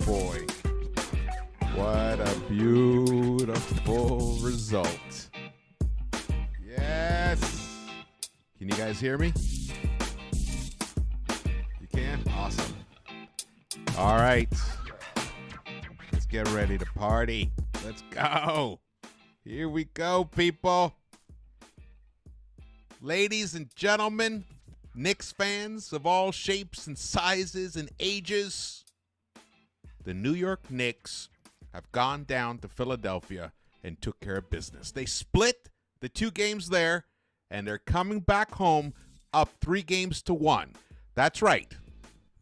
boy. What a beautiful result. Yes. Can you guys hear me? You can? Awesome. All right. Let's get ready to party. Let's go. Here we go, people. Ladies and gentlemen, Knicks fans of all shapes and sizes and ages, the New York Knicks have gone down to Philadelphia and took care of business. They split the 2 games there, and they're coming back home up 3-1. That's right.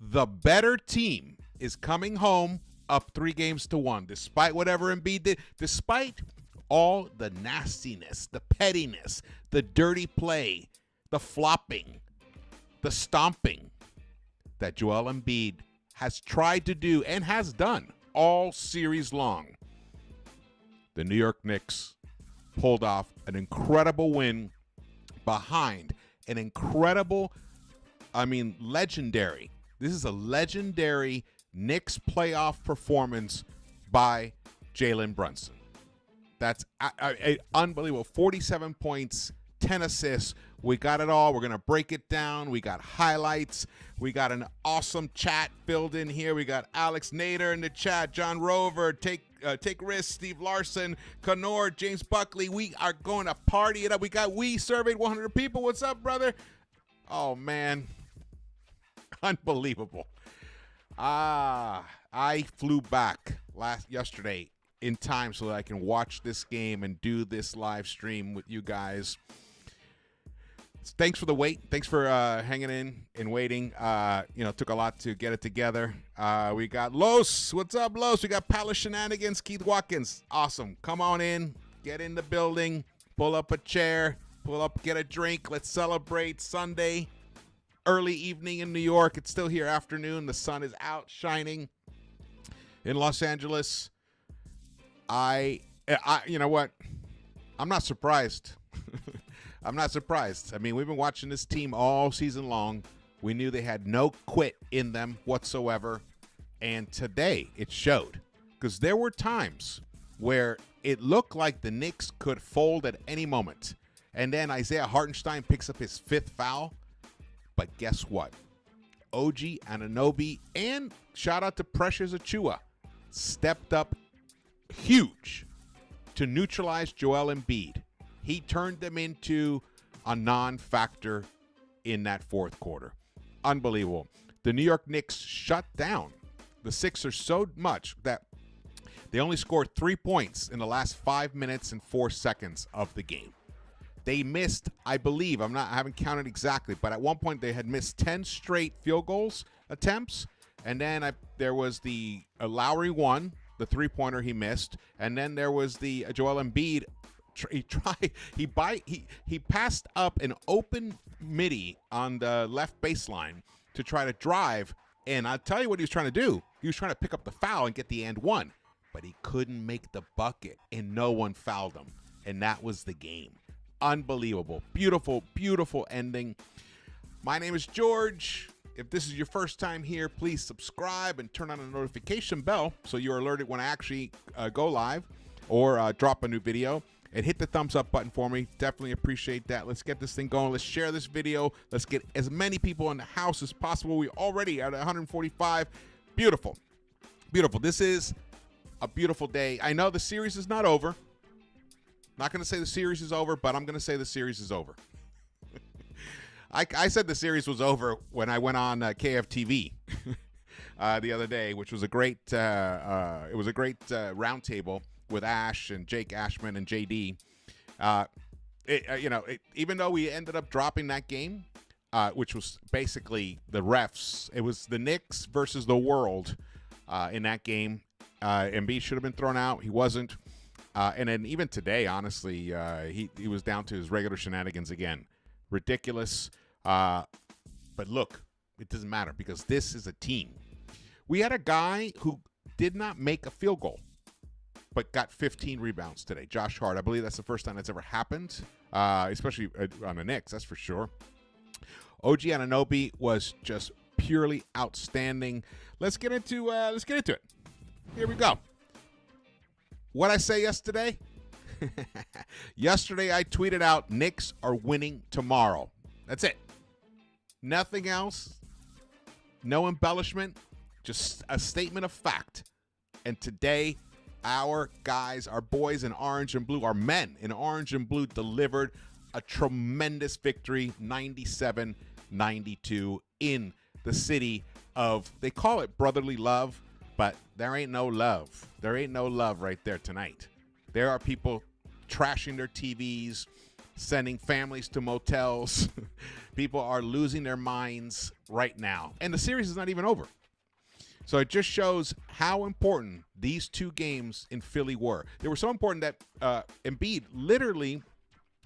The better team is coming home up 3-1, despite whatever Embiid did, despite all the nastiness, the pettiness, the dirty play, the flopping, the stomping that Joel Embiid has tried to do and has done all series long. The New York Knicks pulled off an incredible win behind an incredible, legendary. This is a legendary Knicks playoff performance by Jalen Brunson. That's unbelievable. 47 points, 10 assists. We got it all. We're going to break it down. We got highlights. We got an awesome chat filled in here. We got Alex Nader in the chat, John Rover, Take Risks, Steve Larson, Connor, James Buckley. We are going to party it up. We surveyed 100 people. What's up, brother? Oh, man. Unbelievable. I flew back yesterday in time so that I can watch this game and do this live stream with you guys. Thanks for the wait. Thanks for hanging in and waiting. Took a lot to get it together. We got Los. What's up, Los? We got Palace Shenanigans, Keith Watkins. Awesome. Come on in. Get in the building. Pull up a chair. Pull up, get a drink. Let's celebrate Sunday. Early evening in New York. It's still here afternoon. The sun is out shining in Los Angeles. You know what? I'm not surprised. I'm not surprised. I mean, we've been watching this team all season long. We knew they had no quit in them whatsoever. And today it showed. Because there were times where it looked like the Knicks could fold at any moment. And then Isaiah Hartenstein picks up his 5th foul. But guess what? OG Anunoby and shout out to Precious Achiuwa stepped up huge to neutralize Joel Embiid. He turned them into a non-factor in that 4th quarter. Unbelievable. The New York Knicks shut down the Sixers so much that they only scored 3 points in the last 5 minutes and 4 seconds of the game. They missed, I believe, I haven't counted exactly, but at one point they had missed 10 straight field goals attempts, and then there was the Lowry one, the 3-pointer he missed, and then there was the Joel Embiid. He passed up an open midi on the left baseline to try to drive, and I'll tell you what he was trying to do. He was trying to pick up the foul and get the and one, but he couldn't make the bucket, and no one fouled him, and that was the game. Unbelievable. Beautiful, beautiful ending. My name is George. If this is your first time here, please subscribe and turn on the notification bell so you're alerted when I actually go live or drop a new video. And hit the thumbs up button for me. Definitely appreciate that. Let's get this thing going. Let's share this video. Let's get as many people in the house as possible. We already are at 145. Beautiful. Beautiful. This is a beautiful day. I know the series is not over. Not going to say the series is over, but I'm going to say the series is over. I said the series was over when I went on KFTV the other day, which was a great roundtable with Ash and Jake Ashman and JD. Even though we ended up dropping that game, which was basically the refs, it was the Knicks versus the world in that game. Embiid should have been thrown out. He wasn't. And then even today, honestly, he was down to his regular shenanigans again. Ridiculous. But look, it doesn't matter because this is a team. We had a guy who did not make a field goal, but got 15 rebounds today. Josh Hart. I believe that's the first time that's ever happened, especially on the Knicks, that's for sure. OG Anunoby was just purely outstanding. Let's get into it. Here we go. What I say yesterday? Yesterday I tweeted out, Knicks are winning tomorrow. That's it. Nothing else. No embellishment. Just a statement of fact. And today, our guys, our boys in orange and blue, our men in orange and blue delivered a tremendous victory, 97-92 in the city of, they call it brotherly love, but there ain't no love. There ain't no love right there tonight. There are people trashing their TVs, sending families to motels. People are losing their minds right now. And the series is not even over. So it just shows how important these two games in Philly were. They were so important that Embiid literally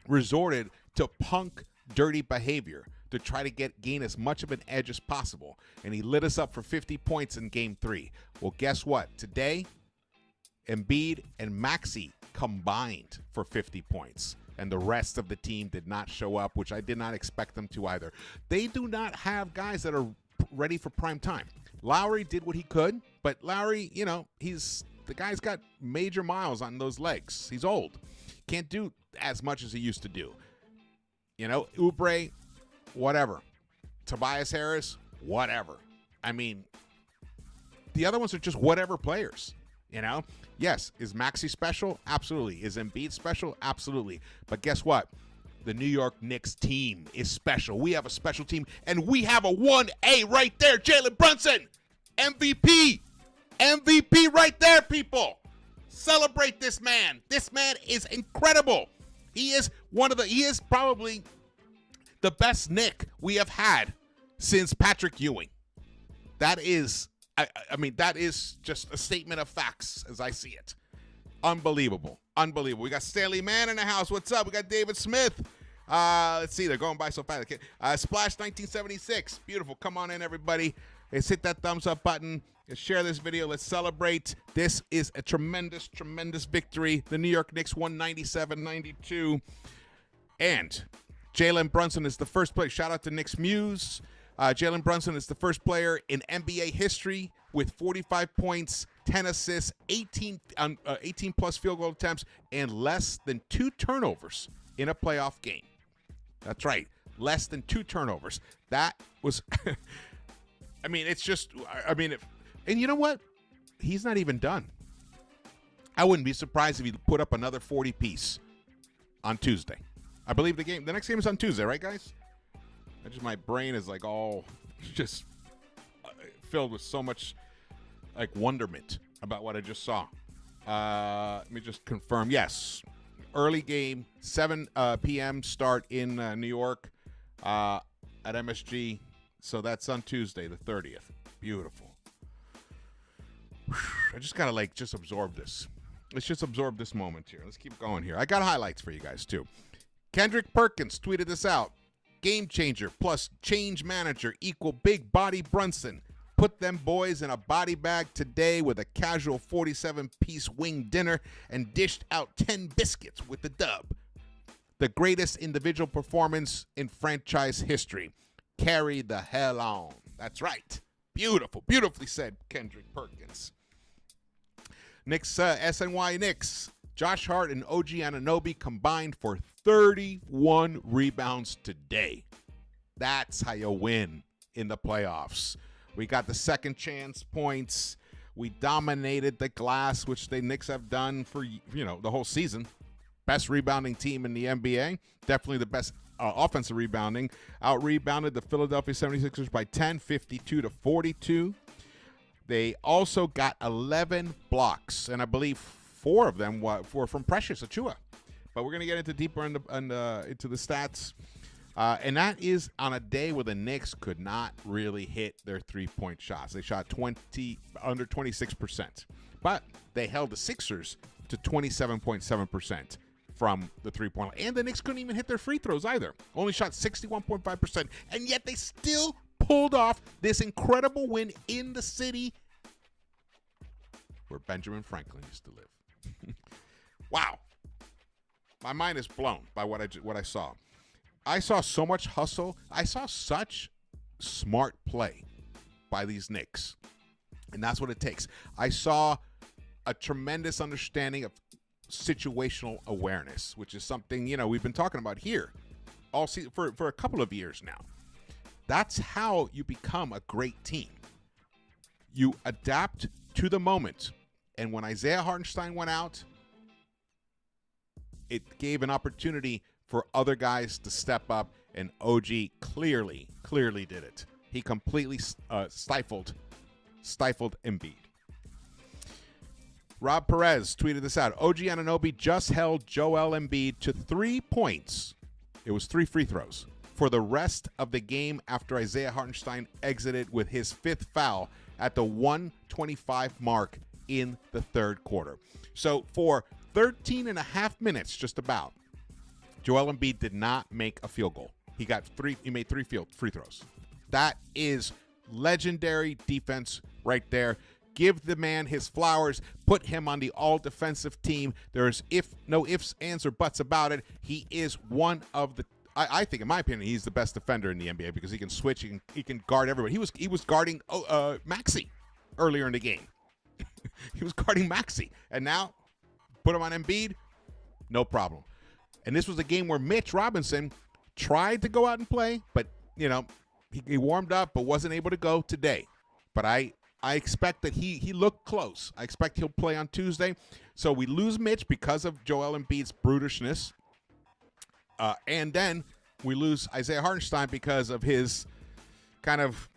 resorted to punk, dirty behavior to try to gain as much of an edge as possible. And he lit us up for 50 points in Game 3. Well, guess what? Today, Embiid and Maxey combined for 50 points. And the rest of the team did not show up, which I did not expect them to either. They do not have guys that are ready for prime time. Lowry did what he could, but Lowry, you know, the guy's got major miles on those legs. He's old. Can't do as much as he used to do. You know, Oubre, whatever. Tobias Harris, whatever. I mean, the other ones are just whatever players, you know? Yes, is Maxey special? Absolutely. Is Embiid special? Absolutely. But guess what? The New York Knicks team is special. We have a special team, and we have a 1A right there. Jalen Brunson, MVP. MVP right there, people. Celebrate this man. This man is incredible. He is probably the best Knick we have had since Patrick Ewing. That is, I mean, that is just a statement of facts as I see it. Unbelievable. Unbelievable. We got Stanley Mann in the house. What's up? We got David Smith. Let's see. They're going by so fast. Splash 1976. Beautiful. Come on in, everybody. Let's hit that thumbs up button. Let's share this video. Let's celebrate. This is a tremendous, tremendous victory. The New York Knicks won 97-92. And Jalen Brunson is the first player. Shout out to Knicks Muse. Jalen Brunson is the first player in NBA history with 45 points, 10 assists, 18 plus field goal attempts, and less than 2 turnovers in a playoff game. That's right, less than 2 turnovers. That was, I mean, it's just, I mean, and you know what? He's not even done. I wouldn't be surprised if he put up another 40-piece on Tuesday. I believe the next game is on Tuesday, right, guys? My brain is like all just filled with so much like wonderment about what I just saw. Let me just confirm. Yes, early game, 7 p.m. start in New York at MSG. So that's on Tuesday, the 30th. Beautiful. I just gotta just absorb this. Let's just absorb this moment here. Let's keep going here. I got highlights for you guys too. Kendrick Perkins tweeted this out. Game changer plus change manager equal big body Brunson. Put them boys in a body bag today with a casual 47-piece wing dinner and dished out 10 biscuits with the dub. The greatest individual performance in franchise history. Carry the hell on. That's right. Beautiful. Beautifully said, Kendrick Perkins. Knicks, SNY Knicks. Josh Hart and OG Anunoby combined for 31 rebounds today. That's how you win in the playoffs. We got the second chance points. We dominated the glass, which the Knicks have done for, the whole season. Best rebounding team in the NBA. Definitely the best offensive rebounding. Out-rebounded the Philadelphia 76ers by 10, 52-42. They also got 11 blocks, and I believe 4 of them were from Precious Achiuwa. But we're going to get deeper into the stats. And that is on a day where the Knicks could not really hit their three-point shots. They shot under 26%. But they held the Sixers to 27.7% from the three-point line. And the Knicks couldn't even hit their free throws either. Only shot 61.5%. And yet they still pulled off this incredible win in the city where Benjamin Franklin used to live. Wow. My mind is blown by what I saw. I saw so much hustle. I saw such smart play by these Knicks. And that's what it takes. I saw a tremendous understanding of situational awareness, which is something, we've been talking about here all season for a couple of years now. That's how you become a great team. You adapt to the moment. And when Isaiah Hartenstein went out, it gave an opportunity for other guys to step up, and OG clearly did it. He completely stifled Embiid. Rob Perez tweeted this out. OG Anunoby just held Joel Embiid to 3 points. It was 3 free throws for the rest of the game after Isaiah Hartenstein exited with his 5th foul at the 1:25 mark in the third quarter. So for 13 and a half minutes, just about, Joel Embiid did not make a field goal. He made 3 free throws. That is legendary defense right there. Give the man his flowers. Put him on the all-defensive team. There's no ifs, ands, or buts about it. He is one of the, I think, in my opinion, he's the best defender in the NBA because he can switch. He can guard everybody. He was guarding Maxey earlier in the game. He was guarding Maxey. And now, put him on Embiid, no problem. And this was a game where Mitch Robinson tried to go out and play, but, he warmed up but wasn't able to go today. But I expect that he looked close. I expect he'll play on Tuesday. So we lose Mitch because of Joel Embiid's brutishness. And then we lose Isaiah Hartenstein because of his kind of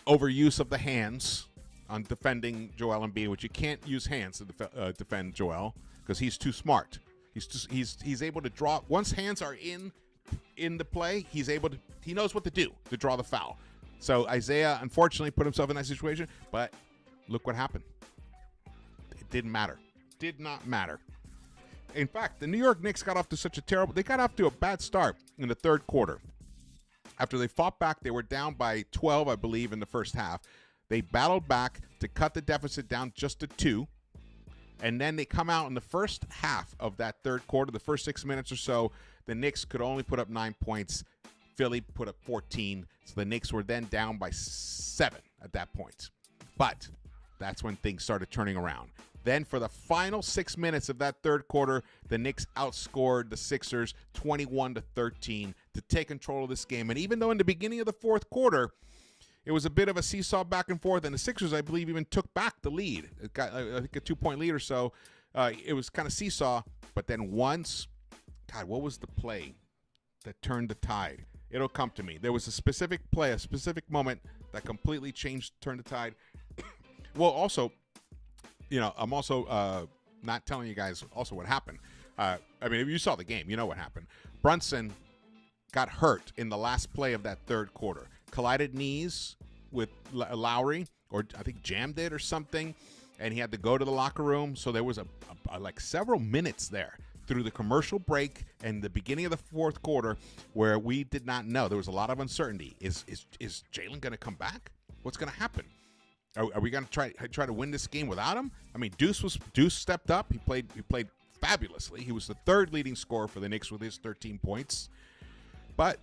overuse of the hands on defending Joel Embiid, which you can't use hands to defend Joel because he's too smart. He's able to draw. Once hands are in the play, he knows what to do to draw the foul. So Isaiah, unfortunately, put himself in that situation, but look what happened. It didn't matter. Did not matter. In fact, the New York Knicks got off to a bad start in the third quarter. After they fought back, they were down by 12, I believe, in the first half. They battled back to cut the deficit down just to 2. And then they come out in the first half of that third quarter, the first 6 minutes or so, the Knicks could only put up 9 points. Philly put up 14, so the Knicks were then down by 7 at that point. But that's when things started turning around. Then for the final 6 minutes of that third quarter, the Knicks outscored the Sixers 21-13 to take control of this game. And even though in the beginning of the fourth quarter, it was a bit of a seesaw back and forth, and the Sixers, I believe, even took back the lead. It got, I think, a 2-point lead or so. It was kind of seesaw, but then once, God, what was the play that turned the tide? It'll come to me. There was a specific play, a specific moment that completely turned the tide. Well, also, I'm also not telling you guys also what happened. If you saw the game, you know what happened. Brunson got hurt in the last play of that third quarter. Collided knees with Lowry, or I think jammed it or something, and he had to go to the locker room. So there was like several minutes there through the commercial break and the beginning of the fourth quarter where we did not know. There was a lot of uncertainty. Is Jalen going to come back? What's going to happen? Are we going to try to win this game without him? I mean, Deuce stepped up. He played fabulously. He was the third leading scorer for the Knicks with his 13 points. But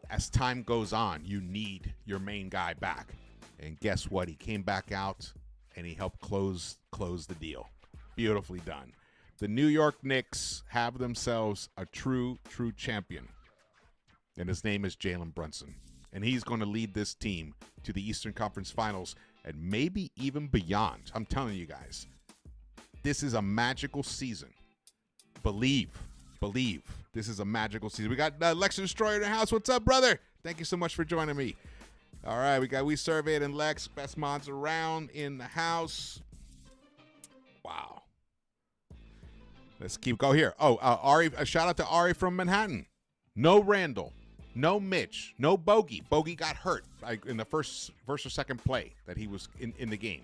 as time goes on, you need your main guy back. And guess what? He came back out and he helped close the deal. Beautifully done. The New York Knicks have themselves a true champion. And his name is Jalen Brunson. And he's going to lead this team to the Eastern Conference Finals and maybe even beyond. I'm telling you guys, this is a magical season. Believe. This is a magical season. We got Lex the Destroyer in the house. What's up, brother? Thank you so much for joining me. All right, we surveyed and Lex, best mods around in the house. Wow. Let's keep go here. Oh, Ari, a shout out to Ari from Manhattan. No Randall. No Mitch, no Bogey. Bogey got hurt in the first or second play that he was in the game.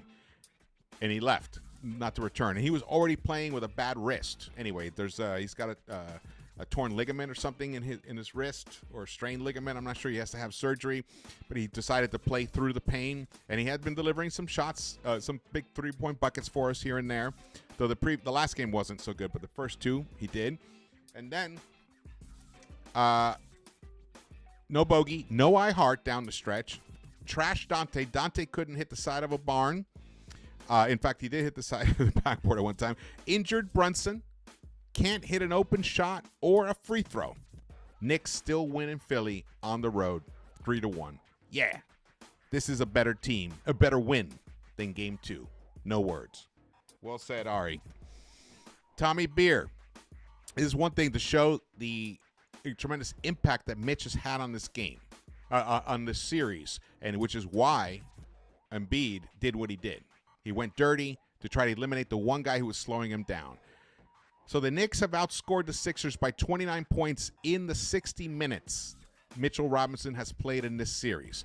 And he left, not to return. And he was already playing with a bad wrist. Anyway, he's got a torn ligament or something in his wrist, or a strained ligament. I'm not sure. He has to have surgery. But he decided to play through the pain. And he had been delivering some shots, some big 3-point buckets for us here and there. Though the last game wasn't so good, but the first 2 he did. And then no Bogey, no I Heart down the stretch. Trash Dante. Dante couldn't hit the side of a barn. In fact, he did hit the side of the backboard at one time. Injured Brunson. Can't hit an open shot or a free throw. Knicks still win in Philly on the road, 3-1. Yeah, this is a better team, a better win than Game 2. No words. Well said, Ari. Tommy Beer. This is one thing to show the tremendous impact that Mitch has had on this game, on this series, and which is why Embiid did what he did. He went dirty to try to eliminate the one guy who was slowing him down. So the Knicks have outscored the Sixers by 29 points in the 60 minutes Mitchell Robinson has played in this series.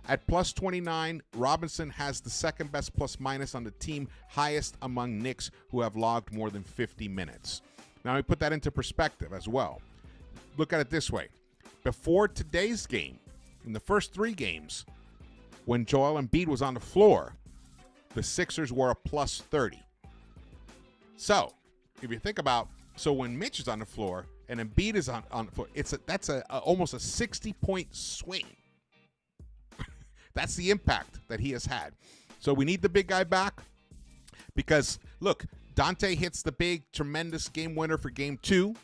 At plus 29, Robinson has the second best plus-minus on the team, highest among Knicks who have logged more than 50 minutes. Now, we put that into perspective as well. Look at it this way. Before today's game, in the first 3 games, when Joel Embiid was on the floor, the Sixers were a plus 30. So, if you think about, so when Mitch is on the floor and Embiid is on the floor, that's almost a 60-point swing. That's the impact that he has had. So we need the big guy back because, look, Dante hits the big, tremendous game winner for Game 2,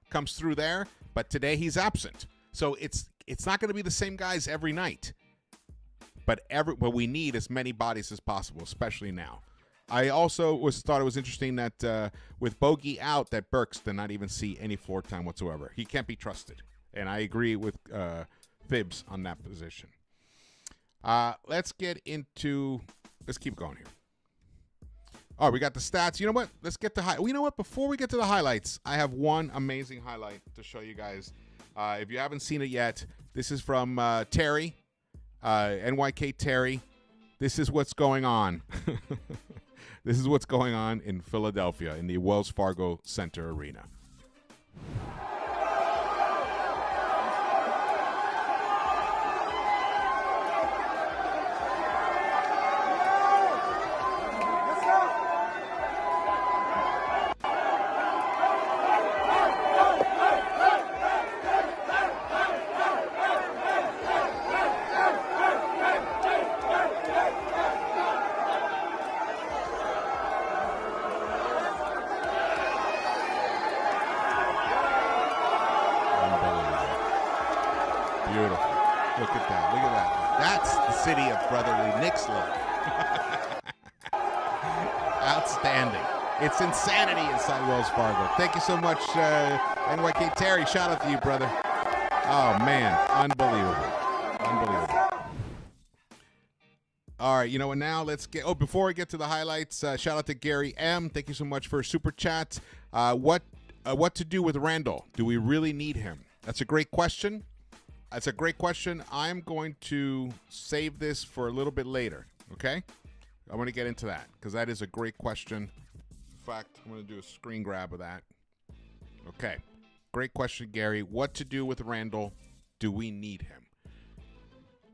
comes through there, but today he's absent. So it's not going to be the same guys every night, but we need as many bodies as possible, especially now. I also thought it was interesting that with Bogey out, that Burks did not even see any floor time whatsoever. He can't be trusted, and I agree with Fibs on that position. Let's keep going here. All right, we got the stats. You know what? Let's get you know what? Before we get to the highlights, I have one amazing highlight to show you guys. If you haven't seen it yet, this is from Terry, NYK Terry. This is what's going on. This is what's going on in Philadelphia in the Wells Fargo Center Arena. Beautiful. Look at that. Look at that. That's the city of brotherly Knicks love. Outstanding. It's insanity inside Wells Fargo. Thank you so much, NYK Terry. Shout out to you, brother. Oh, man. Unbelievable. Unbelievable. All right, you know what? Now let's get. Oh, before we get to the highlights, shout out to Gary M. Thank you so much for a super chat. What to do with Randall? Do we really need him? That's a great question. That's a great question. I'm going to save this for a little bit later, okay? I'm going to get into that because that is a great question. In fact, I'm going to do a screen grab of that. Okay. Great question, Gary. What to do with Randall? Do we need him?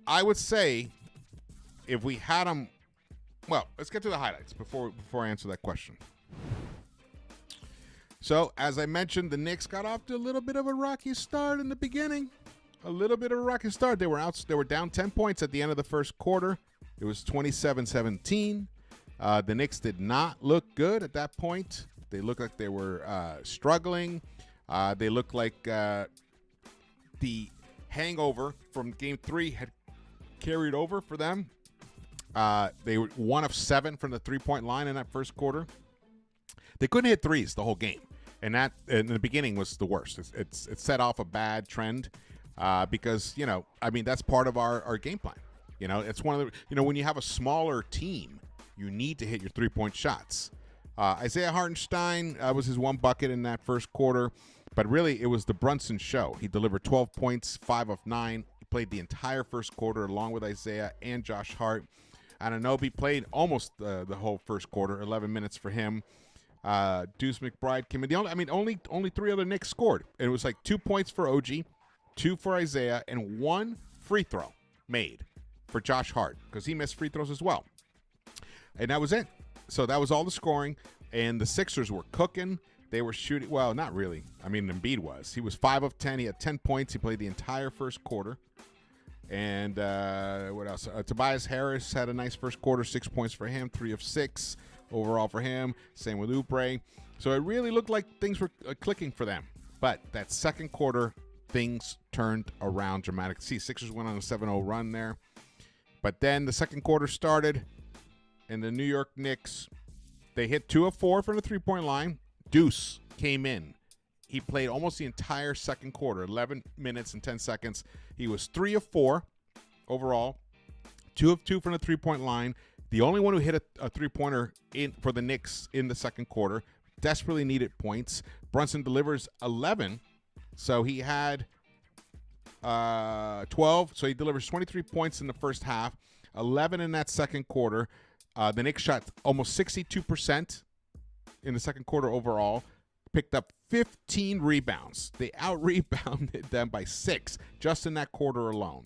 I would say if we had him, well, let's get to the highlights before I answer that question. So, as I mentioned, the Knicks got off to a little bit of a rocky start in the beginning. A little bit of a rocky start. They were down 10 points at the end of the first quarter. It was 27-17. The Knicks did not look good at that point. They looked like they were struggling. They looked like the hangover from Game 3 had carried over for them. They were 1 of 7 from the three-point line in that first quarter. They couldn't hit threes the whole game, and that in the beginning was the worst. It set off a bad trend. Because, you know, I mean, that's part of our game plan. You know, it's one of the, you know, when you have a smaller team, you need to hit your three-point shots. Isaiah Hartenstein was his 1 bucket in that first quarter, but really it was the Brunson show. He delivered 12 points, 5 of 9. He played the entire first quarter along with Isaiah and Josh Hart. Anunoby played almost the whole first quarter, 11 minutes for him. Deuce McBride came in. Only 3 other Knicks scored. And it was like 2 points for OG, 2 for Isaiah, and 1 free throw made for Josh Hart because he missed free throws as well. And that was it. So that was all the scoring, and the Sixers were cooking. They were shooting. Well, not really. I mean, Embiid was. He was 5 of 10. He had 10 points. He played the entire first quarter. And what else? Tobias Harris had a nice first quarter, 6 points for him, 3 of 6 overall for him. Same with Oubre. So it really looked like things were clicking for them. But that second quarter, things turned around dramatically. See, Sixers went on a 7-0 run there. But then the second quarter started, and the New York Knicks, they hit 2 of 4 from the three-point line. Deuce came in. He played almost the entire second quarter, 11 minutes and 10 seconds. He was 3 of 4 overall, 2 of 2 from the three-point line. The only one who hit a three-pointer for the Knicks in the second quarter. Desperately needed points. Brunson delivers 11, so he had 12. So he delivers 23 points in the first half, 11 in that second quarter. The Knicks shot almost 62% in the second quarter overall. Picked up 15 rebounds. They out-rebounded them by 6 just in that quarter alone.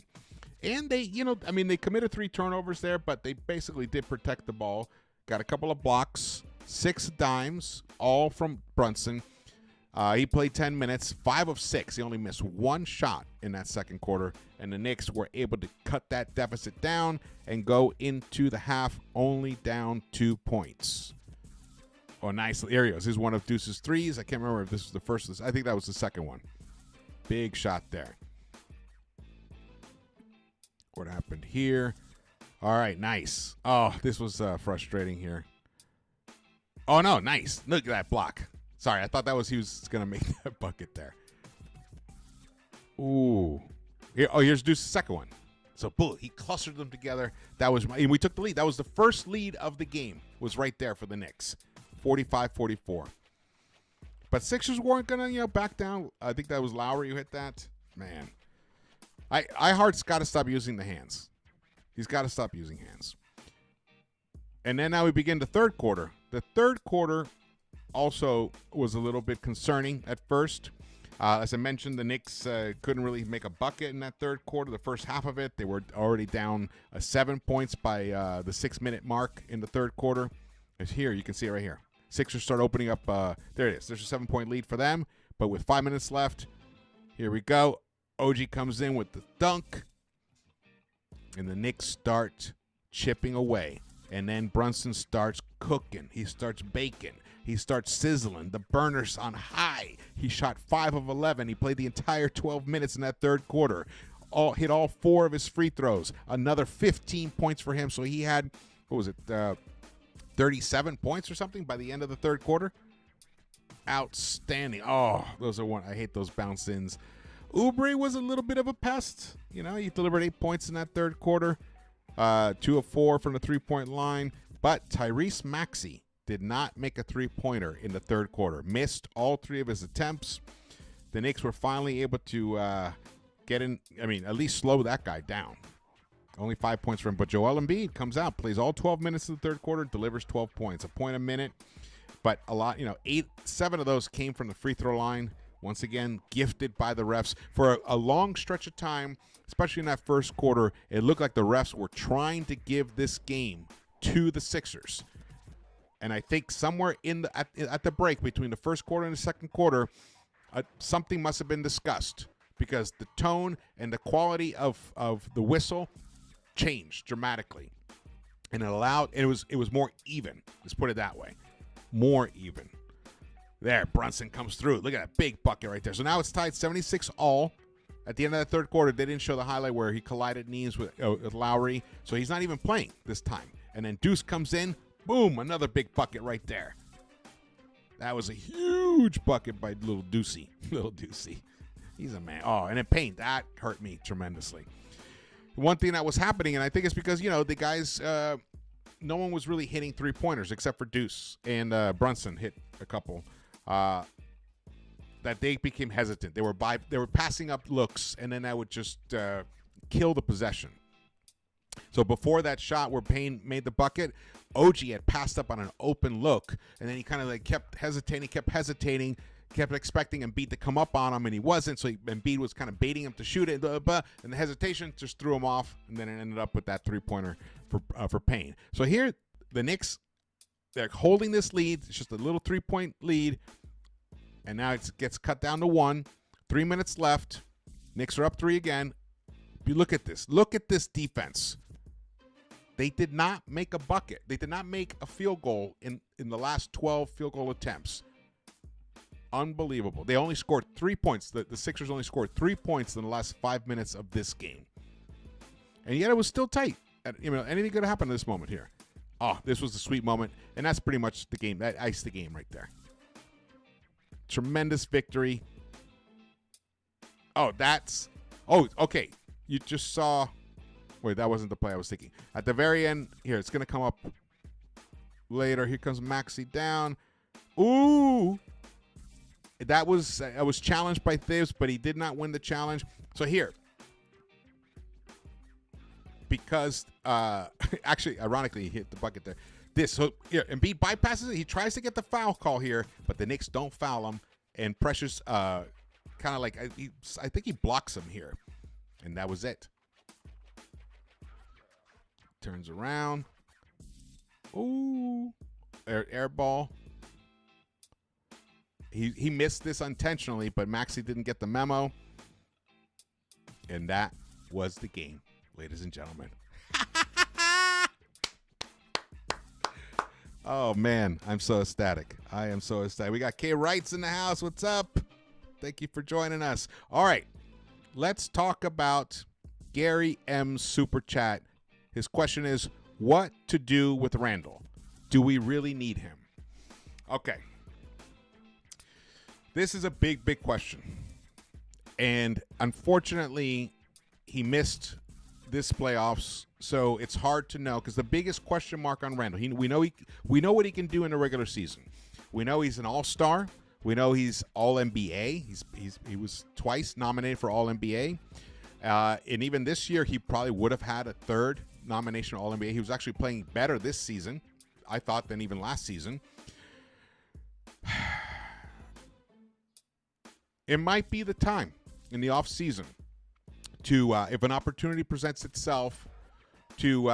And they, they committed 3 turnovers there, but they basically did protect the ball. Got a couple of blocks, 6 dimes, all from Brunson. He played 10 minutes, 5 of 6. He only missed 1 shot in that second quarter, and the Knicks were able to cut that deficit down and go into the half only down 2 points. Oh, nice. There he goes. This is one of Deuce's threes. I can't remember if this was the first. I think that was the second one. Big shot there. What happened here? All right, nice. Oh, this was frustrating here. Oh, no, nice. Look at that block. Sorry, I thought he was going to make that bucket there. Ooh. Here's Deuce's second one. So, boom, he clustered them together. And we took the lead. That was the first lead of the game. Was right there for the Knicks. 45-44. But Sixers weren't going to, back down. I think that was Lowry who hit that. Man. Hart's got to stop using the hands. He's got to stop using hands. And then now we begin the third quarter. The third quarter also was a little bit concerning at first. As I mentioned, the Knicks couldn't really make a bucket in that third quarter. The first half of it, they were already down 7 points by the 6-minute mark in the third quarter. It's here. You can see it right here. Sixers start opening up. There it is. There's a 7-point lead for them. But with 5 minutes left, here we go. OG comes in with the dunk. And the Knicks start chipping away. And then Brunson starts cooking. He starts baking. He starts sizzling. The burner's on high. He shot 5 of 11. He played the entire 12 minutes in that third quarter. Hit all 4 of his free throws. Another 15 points for him. So he had, 37 points or something by the end of the third quarter. Outstanding. Oh, those are one. I hate those bounce-ins. Oubre was a little bit of a pest. He delivered 8 points in that third quarter. 2 of 4 from the three-point line. But Tyrese Maxey did not make a three-pointer in the third quarter. Missed all 3 of his attempts. The Knicks were finally able to get in, at least slow that guy down. Only 5 points for him. But Joel Embiid comes out, plays all 12 minutes of the third quarter, delivers 12 points. A point a minute. But a lot, 7 of those came from the free throw line. Once again, gifted by the refs. For a long stretch of time, especially in that first quarter, it looked like the refs were trying to give this game to the Sixers. And I think somewhere at the break between the first quarter and the second quarter, something must have been discussed because the tone and the quality of the whistle changed dramatically, and it was more even. Let's put it that way, more even. There, Brunson comes through. Look at that big bucket right there. So now it's tied 76 all. At the end of that third quarter, they didn't show the highlight where he collided knees with Lowry, so he's not even playing this time. And then Deuce comes in. Boom, another big bucket right there. That was a huge bucket by little Deucey. Little Deucey. He's a man. Oh, and then Payne. That hurt me tremendously. One thing that was happening, and I think it's because, the guys, no one was really hitting three-pointers except for Deuce. And Brunson hit a couple. That they became hesitant. They were passing up looks, and then that would just kill the possession. So before that shot where Payne made the bucket, OG had passed up on an open look, and then he kind of kept hesitating, kept expecting Embiid to come up on him, and he wasn't. So Embiid was kind of baiting him to shoot it, and the hesitation just threw him off, and then it ended up with that three-pointer for Payne. So here, the Knicks, they're holding this lead. It's just a little three-point lead, and now it gets cut down to 1. 3 minutes left. Knicks are up 3 again. You look at this. Look at this defense. They did not make a bucket. They did not make a field goal in the last 12 field goal attempts. Unbelievable. They only scored 3 points. The Sixers only scored 3 points in the last 5 minutes of this game. And yet it was still tight. Anything could happen in this moment here. Oh, this was a sweet moment. And that's pretty much the game. That iced the game right there. Tremendous victory. Oh, okay. You just saw. Wait, that wasn't the play I was thinking. At the very end, here, it's going to come up later. Here comes Maxey down. Ooh. That was challenged by Thibs, but he did not win the challenge. So here. Because, actually, ironically, he hit the bucket there. Here, Embiid bypasses it. He tries to get the foul call here, but the Knicks don't foul him and pressures, kind of like, I think he blocks him here. And that was it. Turns around. Ooh. Air ball. He missed this intentionally, but Maxey didn't get the memo. And that was the game, ladies and gentlemen. Oh, man. I'm so ecstatic. I am so ecstatic. We got K. Wrights in the house. What's up? Thank you for joining us. All right. Let's talk about Gary M's Super Chat. His question is, what to do with Randall? Do we really need him? Okay. This is a big, big question. And unfortunately, he missed this playoffs, so it's hard to know because the biggest question mark on Randall, we know what he can do in the regular season. We know he's an all-star. We know he's all-NBA. He was twice nominated for all-NBA. And even this year, he probably would have had a third nomination all-NBA. He was actually playing better this season, I thought, than even last season. It might be the time in the offseason to, if an opportunity presents itself, to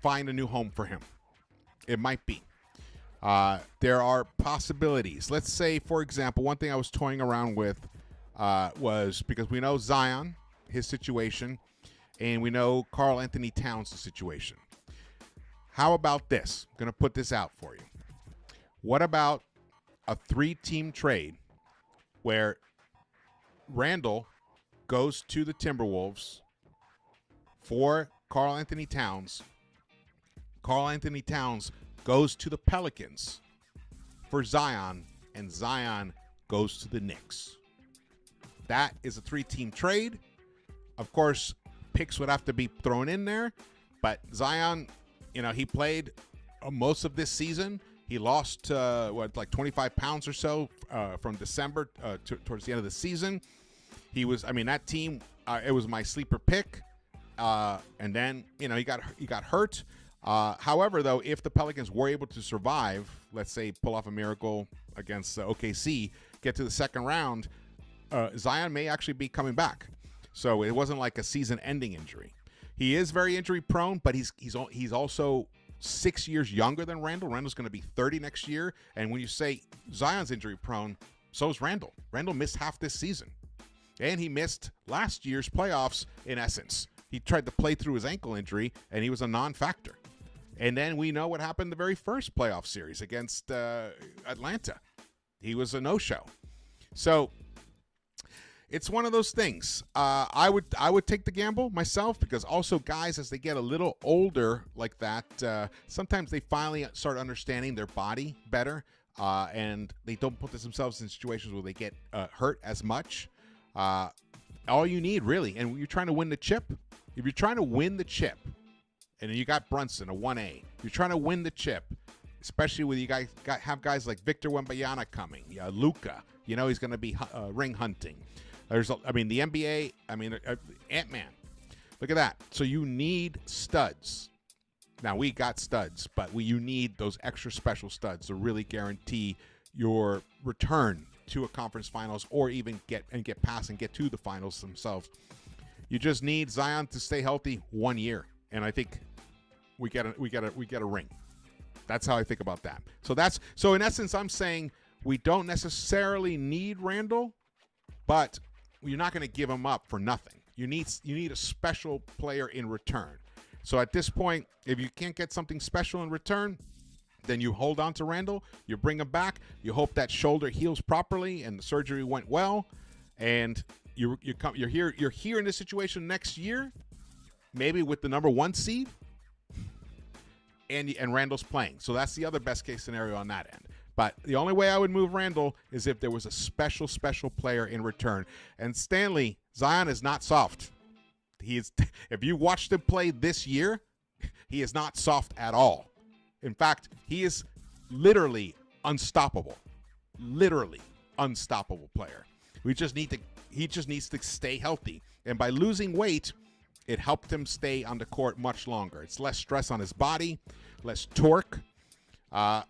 find a new home for him. It might be. There are possibilities. Let's say, for example, one thing I was toying around with was because we know Zion, his situation, and we know Karl Anthony Towns' situation. How about this? I'm going to put this out for you. What about a 3-team trade where Randall goes to the Timberwolves for Karl Anthony Towns. Karl Anthony Towns goes to the Pelicans for Zion, and Zion goes to the Knicks. That is a 3-team trade. Of course, picks would have to be thrown in there, but Zion, he played most of this season. He lost, like 25 pounds or so from December towards the end of the season. That team, it was my sleeper pick. And then, he got hurt. However, though, if the Pelicans were able to survive, let's say pull off a miracle against OKC, get to the second round, Zion may actually be coming back. So it wasn't like a season-ending injury. He is very injury-prone, but he's also 6 years younger than Randall. Randall's going to be 30 next year. And when you say Zion's injury-prone, so is Randall. Randall missed half this season. And he missed last year's playoffs, in essence. He tried to play through his ankle injury, and he was a non-factor. And then we know what happened the very first playoff series against Atlanta. He was a no-show. So it's one of those things. I would take the gamble myself, because also guys, as they get a little older like that, sometimes they finally start understanding their body better, and they don't put themselves in situations where they get hurt as much. All you need, really, and you're trying to win the chip. If you're trying to win the chip, and you got Brunson, a 1A, you're trying to win the chip, especially with you guys have guys like Victor Wembanyama coming, Luka. He's going to be ring hunting. The NBA. Ant-Man. Look at that. So you need studs. Now we got studs, but you need those extra special studs to really guarantee your return to a conference finals, or even get past and get to the finals themselves. You just need Zion to stay healthy 1 year, and I think we get a ring. That's how I think about that. So in essence, I'm saying we don't necessarily need Randall, but you're not going to give him up for nothing. You need a special player in return. So at this point, if you can't get something special in return, then you hold on to Randall, you bring him back, you hope that shoulder heals properly and the surgery went well, and you're here in this situation next year, maybe with the number 1 seed, and Randall's playing. So that's the other best case scenario on that end. But the only way I would move Randall is if there was a special player in return. And Stanley, Zion is not soft. If you watched him play this year, he is not soft at all. In fact, he is literally unstoppable. Literally unstoppable player. He just needs to stay healthy. And by losing weight, it helped him stay on the court much longer. It's less stress on his body, less torque. I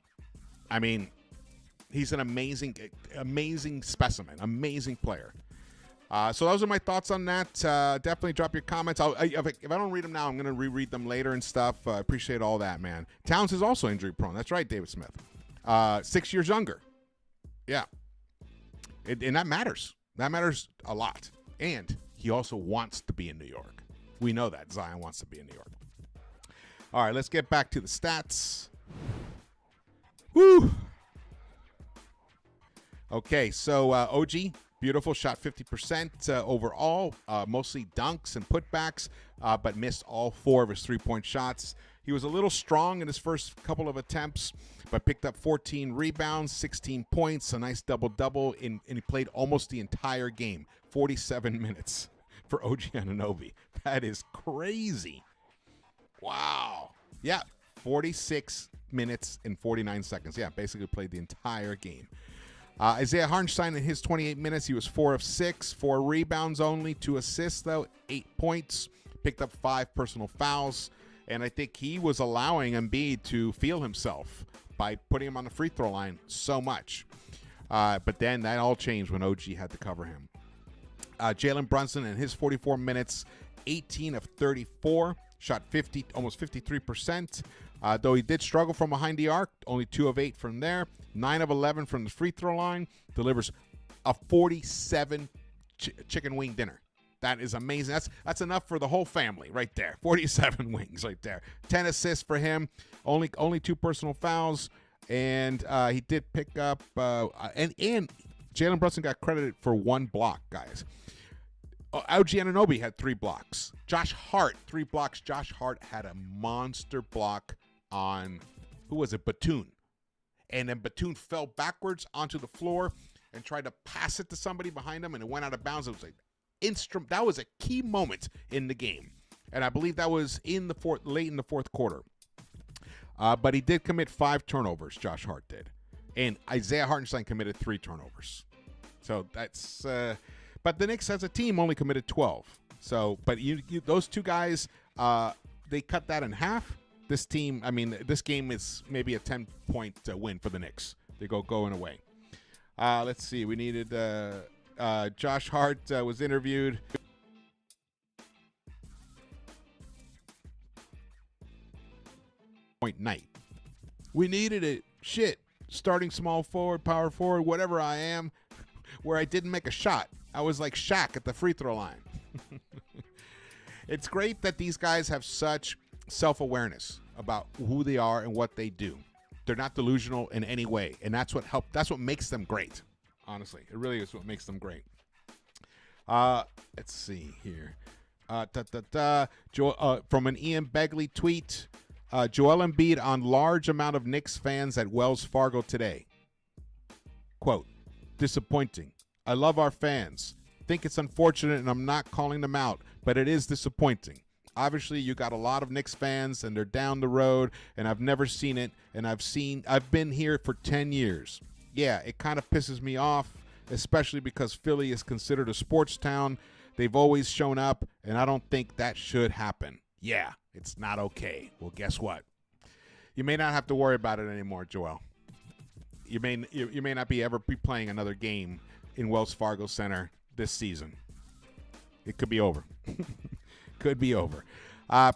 mean, he's an amazing specimen, amazing player. So those are my thoughts on that. Definitely drop your comments. If I don't read them now, I'm going to reread them later and stuff. I appreciate all that, man. Towns is also injury prone. That's right, David Smith. 6 years younger. Yeah. And that matters. That matters a lot. And he also wants to be in New York. We know that. Zion wants to be in New York. All right, let's get back to the stats. Woo! Okay, so OG, beautiful, shot 50% overall, mostly dunks and putbacks, but missed all 4 of his three-point shots. He was a little strong in his first couple of attempts, but picked up 14 rebounds, 16 points, a nice double-double, and he played almost the entire game, 47 minutes for OG Anunoby. That is crazy. Wow. Yeah, 46 minutes and 49 seconds. Yeah, basically played the entire game. Isaiah Hartenstein in his 28 minutes, he was 4 of 6, 4 rebounds only, 2 assists though, 8 points, picked up 5 personal fouls, and I think he was allowing Embiid to feel himself by putting him on the free throw line so much. But then that all changed when OG had to cover him. Jalen Brunson in his 44 minutes, 18 of 34, shot almost 53%. Though he did struggle from behind the arc, only 2 of 8 from there, 9 of 11 from the free throw line, delivers a 47 chicken wing dinner. That is amazing. That's enough for the whole family right there. 47 wings right there. 10 assists for him, only 2 personal fouls, and he did pick up and Jalen Brunson got credited for 1 block, guys. OG Anunoby had 3 blocks. Josh Hart, 3 blocks. Josh Hart had a monster block on, who was it, Batum. And then Batum fell backwards onto the floor and tried to pass it to somebody behind him, and it went out of bounds. It was like that was a key moment in the game. And I believe that was late in the fourth quarter. But he did commit 5 turnovers, Josh Hart did. And Isaiah Hartenstein committed 3 turnovers. So that's but the Knicks as a team only committed 12. So, but those 2 guys, they cut that in half. This team, I mean, this game is maybe a 10-point win for the Knicks. They going away. Let's see. We needed Josh Hart was interviewed. Point night. We needed it. Shit. Starting small forward, power forward, whatever I am, where I didn't make a shot. I was like Shaq at the free throw line. It's great that these guys have such self-awareness about who they are and what they do. They're not delusional in any way, and that's what makes them great. Honestly, it really is what makes them great. Let's see here. From an Ian Begley tweet, Joel Embiid on large amount of Knicks fans at Wells Fargo today. Quote, disappointing. I love our fans. Think it's unfortunate, and I'm not calling them out, but it is disappointing. Obviously, you got a lot of Knicks fans, and they're down the road, and I've never seen it, and I've been here for 10 years. Yeah, it kind of pisses me off, especially because Philly is considered a sports town. They've always shown up, and I don't think that should happen. Yeah, it's not okay. Well, guess what? You may not have to worry about it anymore, Joel. You may not ever be playing another game in Wells Fargo Center this season. It could be over. Could be over.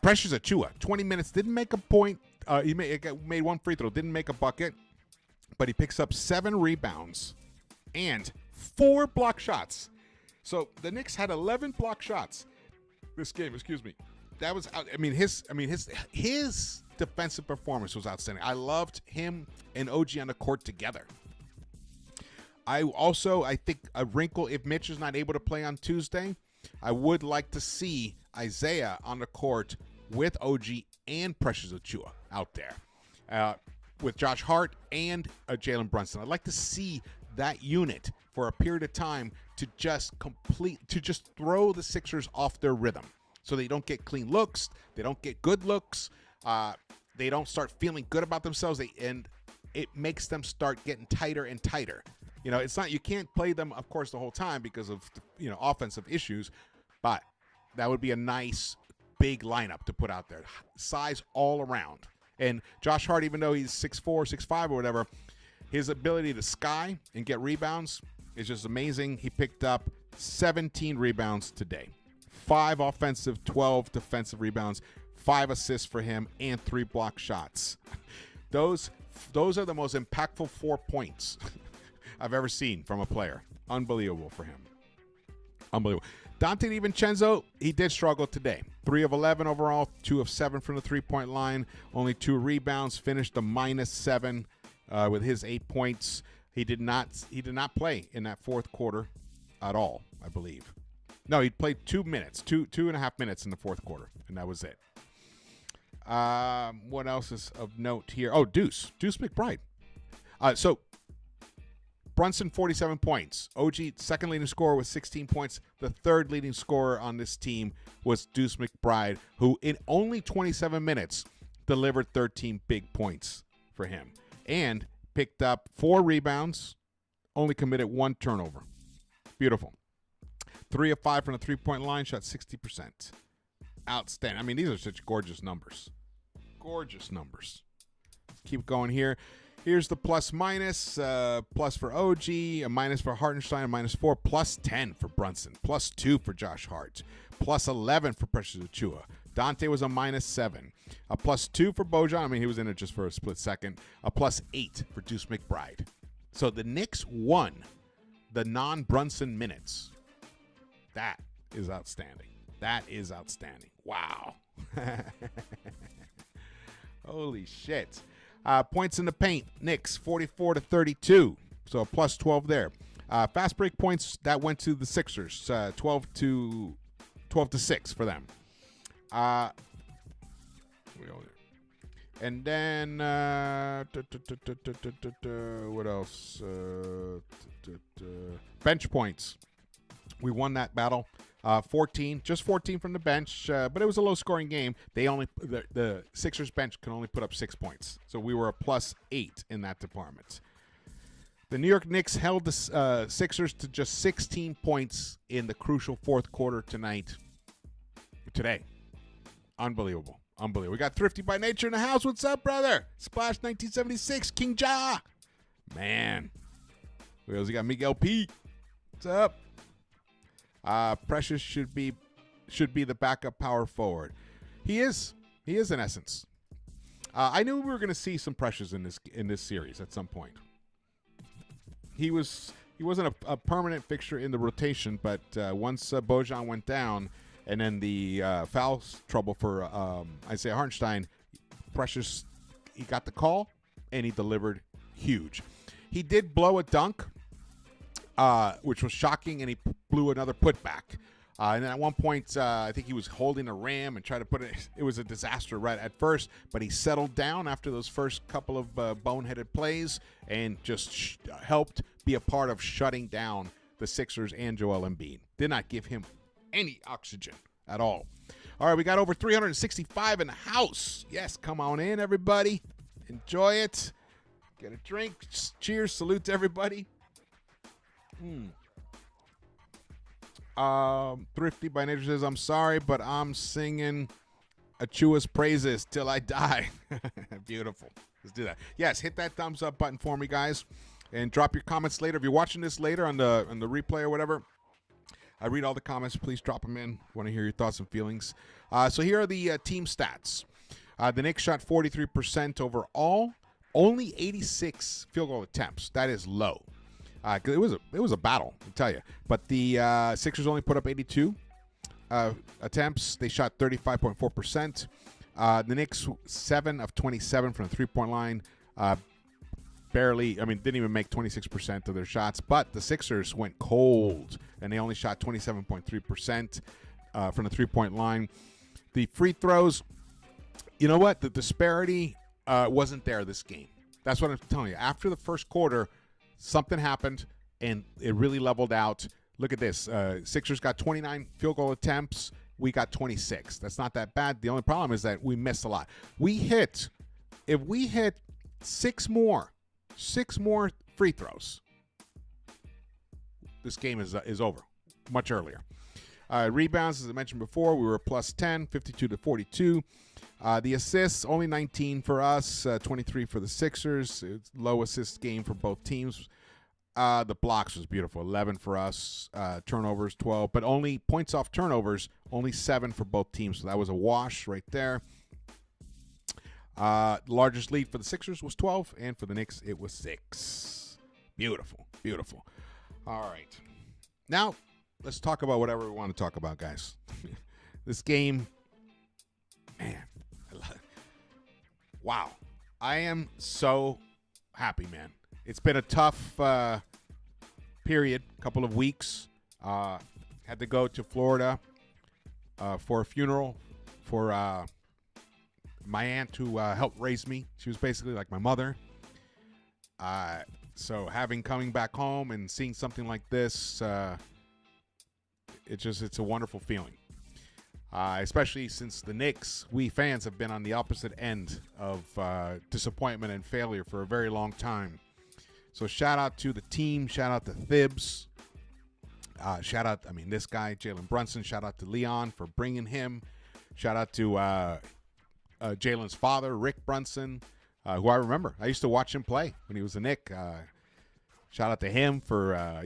Precious Achiuwa, 20 minutes, didn't make a point. He made 1 free throw, didn't make a bucket, but he picks up 7 rebounds and 4 block shots. So the Knicks had 11 block shots. this game, excuse me. That was, I mean, his defensive performance was outstanding. I loved him and OG on the court together. I think a wrinkle, if Mitch is not able to play on Tuesday, I would like to see Isaiah on the court with OG and Precious Achiuwa out there, with Josh Hart and Jalen Brunson. I'd like to see that unit for a period of time to just throw the Sixers off their rhythm, so they don't get clean looks, they don't get good looks, they don't start feeling good about themselves, and it makes them start getting tighter and tighter. You know, it's not, you can't play them, of course, the whole time because of, you know, offensive issues, but that would be a nice big lineup to put out there. Size all around. And Josh Hart, even though he's 6'4", 6'5", or whatever, his ability to sky and get rebounds is just amazing. He picked up 17 rebounds today. 5 offensive, 12 defensive rebounds, 5 assists for him, and 3 block shots. Those are the most impactful 4 points I've ever seen from a player. Unbelievable for him. Unbelievable. Dante DiVincenzo, he did struggle today. 3 of 11 overall, 2 of 7 from the three-point line, only 2 rebounds, finished a -7 with his 8 points. He did not play in that fourth quarter at all, I believe. No, he played 2 minutes, two and a half minutes in the fourth quarter, and that was it. What else is of note here? Oh, Deuce McBride. So Brunson, 47 points. OG, second leading scorer with 16 points. The third leading scorer on this team was Deuce McBride, who in only 27 minutes delivered 13 big points for him and picked up 4 rebounds, only committed 1 turnover. Beautiful. 3 of 5 from the three-point line, shot 60%. Outstanding. I mean, these are such gorgeous numbers. Gorgeous numbers. Keep going here. Here's the plus-minus. Plus for OG, a minus for Hartenstein, a -4, +10 for Brunson, +2 for Josh Hart, +11 for Precious Achiuwa. Dante was a -7. A +2 for Bojan. I mean, he was in it just for a split second. A +8 for Deuce McBride. So the Knicks won the non-Brunson minutes. That is outstanding. That is outstanding. Wow. Holy shit. Points in the paint, Knicks 44-32, so a +12 there. Fast break points, that went to the Sixers, 12-6 for them. And then what else? Bench points. We won that battle. 14, just 14 from the bench, but it was a low-scoring game. The Sixers bench can only put up 6 points, so we were a +8 in that department. The New York Knicks held the Sixers to just 16 points in the crucial fourth quarter today. Unbelievable. Unbelievable. We got Thrifty by Nature in the house. What's up, brother? Splash 1976, King Ja. Man. We also got Miguel P. What's up? Precious should be the backup power forward. He is in essence. I knew we were going to see some Precious in this series at some point. He wasn't a permanent fixture in the rotation, but once Bojan went down, and then the foul trouble for Isaiah Hartenstein, Precious, he got the call and he delivered huge. He did blow a dunk, which was shocking, and he blew another putback. And then at one point, I think he was holding a rim and tried to put it. It was a disaster right at first, but he settled down after those first couple of boneheaded plays and just helped be a part of shutting down the Sixers and Joel Embiid. Did not give him any oxygen at all. All right, we got over 365 in the house. Yes, come on in, everybody. Enjoy it. Get a drink. Cheers. Salute to everybody. Thrifty by Nature says, I'm sorry, but I'm singing Achiuwa's praises till I die. Beautiful. Let's do that. Yes, hit that thumbs up button for me, guys, and drop your comments later. If you're watching this later on the replay or whatever, I read all the comments. Please drop them in. Want to hear your thoughts and feelings. So here are the team stats. The Knicks shot 43% overall, only 86 field goal attempts. That is low. It was a battle, I tell you. But the Sixers only put up 82. attempts. They shot 35.4%. The Knicks, 7 of 27 from the three-point line. Didn't even make 26% of their shots. But the Sixers went cold, and they only shot 27.3% from the three-point line. The free throws, you know what? The disparity wasn't there this game. That's what I'm telling you. After the first quarter, something happened, and it really leveled out. Look at this. Sixers got 29 field goal attempts. We got 26. That's not that bad. The only problem is that we missed a lot. If we hit six more free throws, this game is over much earlier. Rebounds, as I mentioned before, we were plus 10, 52 to 42. The assists, only 19 for us, 23 for the Sixers. It's low assist game for both teams. The blocks was beautiful, 11 for us. Turnovers, 12. But only points off turnovers, only 7 for both teams. So that was a wash right there. Largest lead for the Sixers was 12, and for the Knicks, it was 6. Beautiful, beautiful. All right. Now, let's talk about whatever we want to talk about, guys. This game, man, wow. I am so happy, man. It's been a tough period, couple of weeks. Had to go to Florida for a funeral for my aunt who helped raise me. She was basically like my mother. So coming back home and seeing something like this, it's a wonderful feeling. Especially since the Knicks, we fans have been on the opposite end of disappointment and failure for a very long time. So shout out to the team. Shout out to Thibs. This guy, Jalen Brunson. Shout out to Leon for bringing him. Shout out to Jalen's father, Rick Brunson, who I remember. I used to watch him play when he was a Knick. Shout out to him for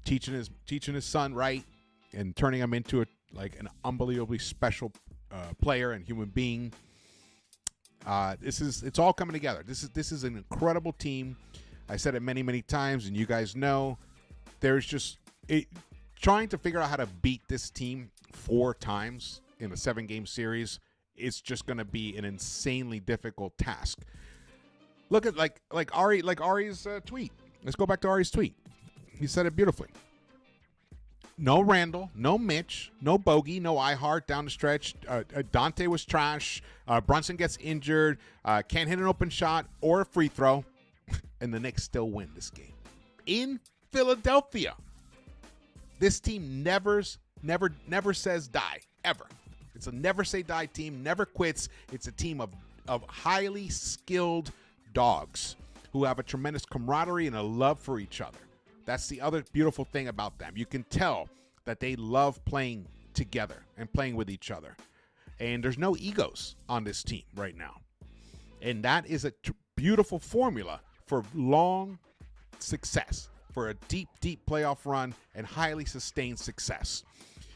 teaching his son right and turning him into an unbelievably special player and human being. It's all coming together. This is an incredible team. I said it many, many times, and you guys know there's just trying to figure out how to beat this team 4 times in a 7-game series. It's just going to be an insanely difficult task. Look at Ari's tweet. Let's go back to Ari's tweet. He said it beautifully. No Randall, no Mitch, no Bogey, no Ihart down the stretch. Dante was trash. Brunson gets injured. Can't hit an open shot or a free throw. And the Knicks still win this game. In Philadelphia. This team never says die, ever. It's a never say die team, never quits. It's a team of highly skilled dogs who have a tremendous camaraderie and a love for each other. That's the other beautiful thing about them. You can tell that they love playing together and playing with each other. And there's no egos on this team right now. And that is a beautiful formula for long success, for a deep, deep playoff run and highly sustained success.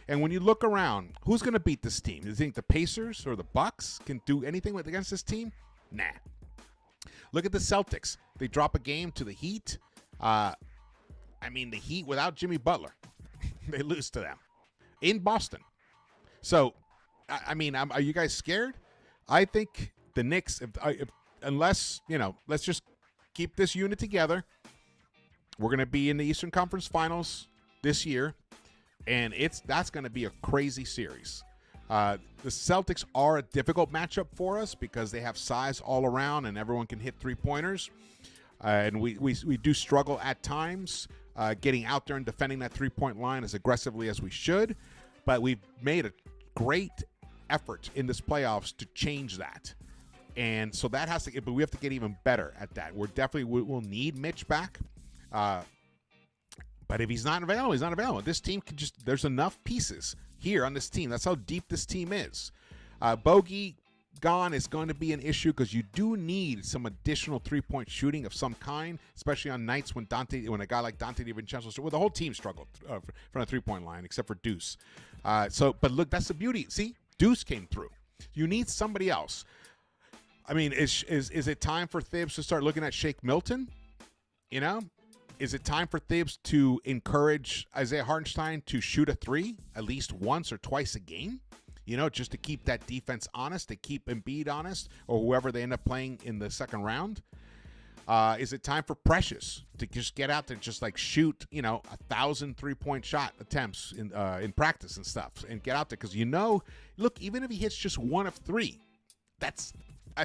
And when you look around, who's going to beat this team? Do you think the Pacers or the Bucks can do anything against this team? Nah. Look at the Celtics. They drop a game to the Heat. The Heat without Jimmy Butler, they lose to them in Boston. So, are you guys scared? I think the Knicks, unless, let's just keep this unit together. We're going to be in the Eastern Conference Finals this year, and that's going to be a crazy series. The Celtics are a difficult matchup for us because they have size all around and everyone can hit three-pointers. And we do struggle at times getting out there and defending that three-point line as aggressively as we should. But we've made a great effort in this playoffs to change that. And so that but we have to get even better at that. We'll need Mitch back. But if he's not available, he's not available. This team there's enough pieces here on this team. That's how deep this team is. Bogey gone is going to be an issue because you do need some additional three-point shooting of some kind, especially on nights when a guy like Dante DiVincenzo, the whole team struggled from a three-point line except for Deuce. But look, that's the beauty. See, Deuce came through. You need somebody else. Is it time for Thibs to start looking at Shake Milton? Is it time for Thibs to encourage Isaiah Hartenstein to shoot a three at least once or twice a game? You know, just to keep that defense honest, to keep Embiid honest, or whoever they end up playing in the second round? Is it time for Precious to just get out there and just like shoot, 1,000 3-point shot attempts in practice and stuff, and get out there? Because look, even if he hits just one of three, that's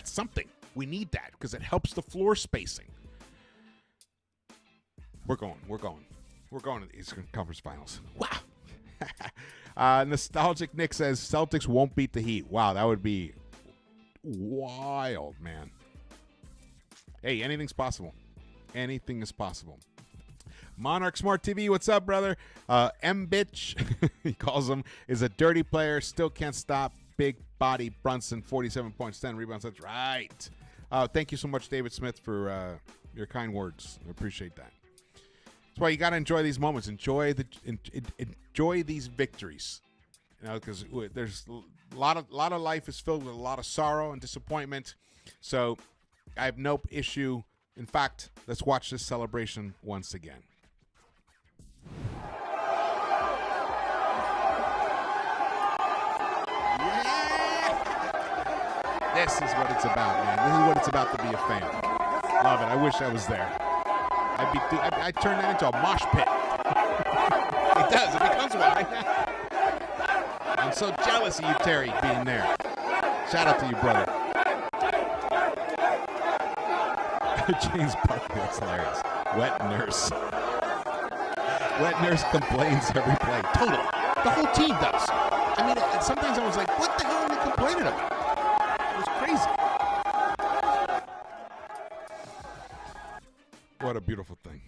something. We need that because it helps the floor spacing. We're going to the Eastern Conference Finals. Wow. Nostalgic Nick says Celtics won't beat the Heat. Wow, that would be wild, man. Hey, anything's possible. Anything is possible. Monarch Smart TV, what's up, brother? M-Bitch, he calls him, is a dirty player. Still can't stop. Big body Brunson, 47 points, 10 rebounds. That's right. Thank you so much, David Smith, for your kind words. I appreciate that. That's why you got to enjoy these moments. Enjoy these victories. Because there's a lot of life is filled with a lot of sorrow and disappointment. So I have no issue. In fact, let's watch this celebration once again. Yeah! This is what it's about, man. This is what it's about to be a fan. Love it. I wish I was there. I'd turn that into a mosh pit. It does. It becomes one right now. I'm so jealous of you, Terry, being there. Shout out to you, brother. James Barkley, that's hilarious. Wet nurse. Wet nurse complains every play. Total. The whole team does. I mean, sometimes I was like, what the hell are they complaining about? It was crazy. What a beautiful thing.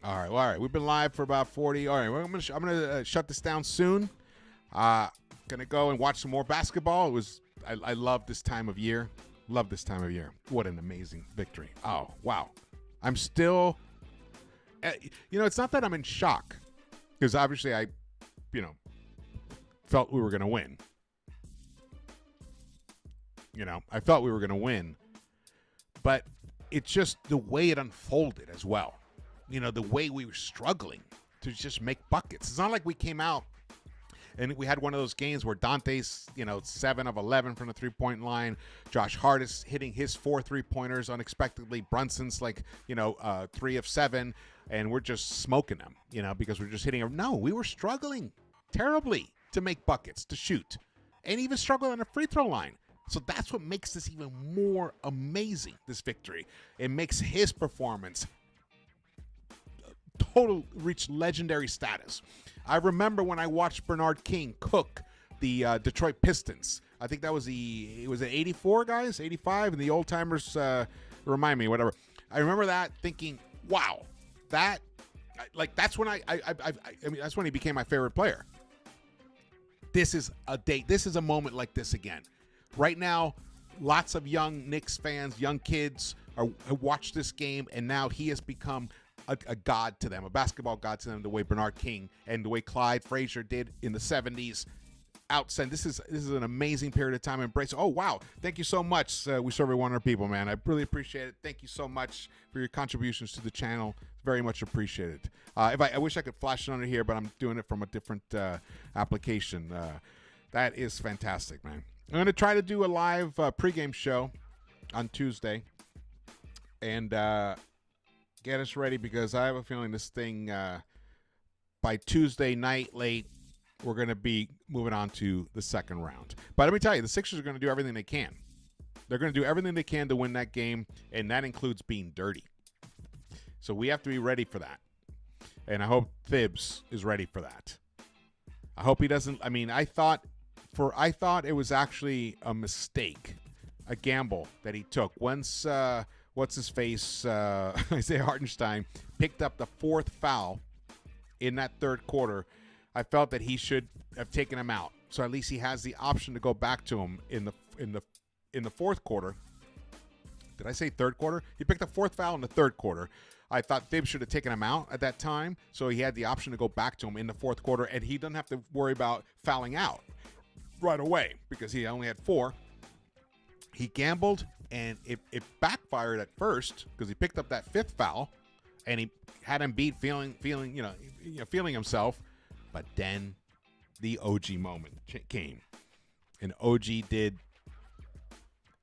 All right. We've been live for about 40. All right, I'm gonna shut this down soon. Gonna go and watch some more basketball. I love this time of year. Love this time of year. What an amazing victory. Oh, wow. I'm still, it's not that I'm in shock, because obviously I, felt we were going to win. I felt we were going to win, but it's just the way it unfolded as well. The way we were struggling to just make buckets. It's not like we came out and we had one of those games where Dante's, 7 of 11 from the three-point line. Josh Hart is hitting his 4 3-pointers unexpectedly. Brunson's 3 of 7, and we're just smoking them, because we're just hitting them. No, we were struggling terribly to make buckets, to shoot, and even struggling on the free throw line. So that's what makes this even more amazing, this victory. It makes his performance reach legendary status. I remember when I watched Bernard King cook the Detroit Pistons. I think that was was it 84, guys? 85? And the old timers remind me, whatever. I remember that thinking, wow, that's when that's when he became my favorite player. This is a moment like this again. Right now, lots of young Knicks fans, young kids have watched this game, and now he has become a god to them, a basketball god to them, the way Bernard King and the way Clyde Frazier did in the 70s. Outside, this is an amazing period of time. Embrace. Oh, wow. Thank you so much. We serve 100 people, man. I really appreciate it. Thank you so much for your contributions to the channel. Very much appreciated. I wish I could flash it under here, but I'm doing it from a different application. That is fantastic, man. I'm going to try to do a live pregame show on Tuesday and get us ready, because I have a feeling this thing, by Tuesday night late, we're going to be moving on to the second round. But let me tell you, the Sixers are going to do everything they can. They're going to do everything they can to win that game, and that includes being dirty. So we have to be ready for that. And I hope Thibs is ready for that. I hope he doesn't. I mean, I thought it was actually a mistake, a gamble that he took. Once what's-his-face, Isaiah Hartenstein, picked up the 4th foul in that third quarter, I felt that he should have taken him out. So at least he has the option to go back to him in the fourth quarter. Did I say third quarter? He picked the 4th foul in the third quarter. I thought Thibs should have taken him out at that time, so he had the option to go back to him in the 4th quarter, and he doesn't have to worry about fouling out right away because he only had 4. he gambled, and it backfired at first because he picked up that 5th foul, and he had Embiid feeling himself. But then the OG moment came, and OG did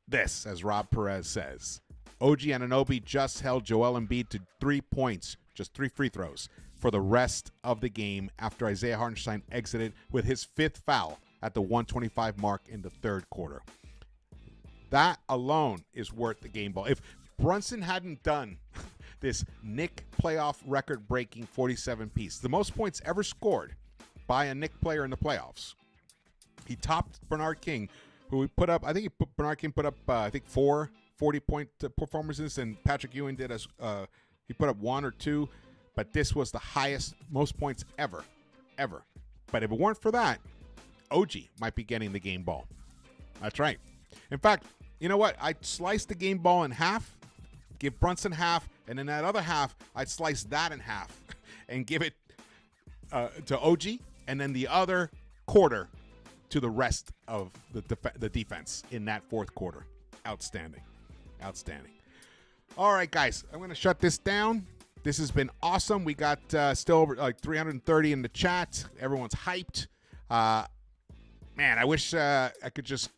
this, as Rob Perez says. OG Anunoby just held Joel Embiid to 3 points, just 3 free throws, for the rest of the game after Isaiah Hartenstein exited with his 5th foul at the 1:25 mark in the 3rd quarter. That alone is worth the game ball. If Brunson hadn't done this Knick playoff record-breaking 47-piece, the most points ever scored by a Knick player in the playoffs, he topped Bernard King, who he put up, Bernard King put up, 4 40-point performances, and Patrick Ewing did he put up 1 or 2, but this was the highest, most points ever. But if it weren't for that, OG might be getting the game ball. That's right. In fact, you know what? I'd slice the game ball in half, give Brunson half, and then that other half, I'd slice that in half and give it to OG, and then the other quarter to the rest of the defense in that 4th quarter. Outstanding. All right, guys, I'm going to shut this down. This has been awesome. We got still over like 330 in the chat. Everyone's hyped. Man, I wish I could just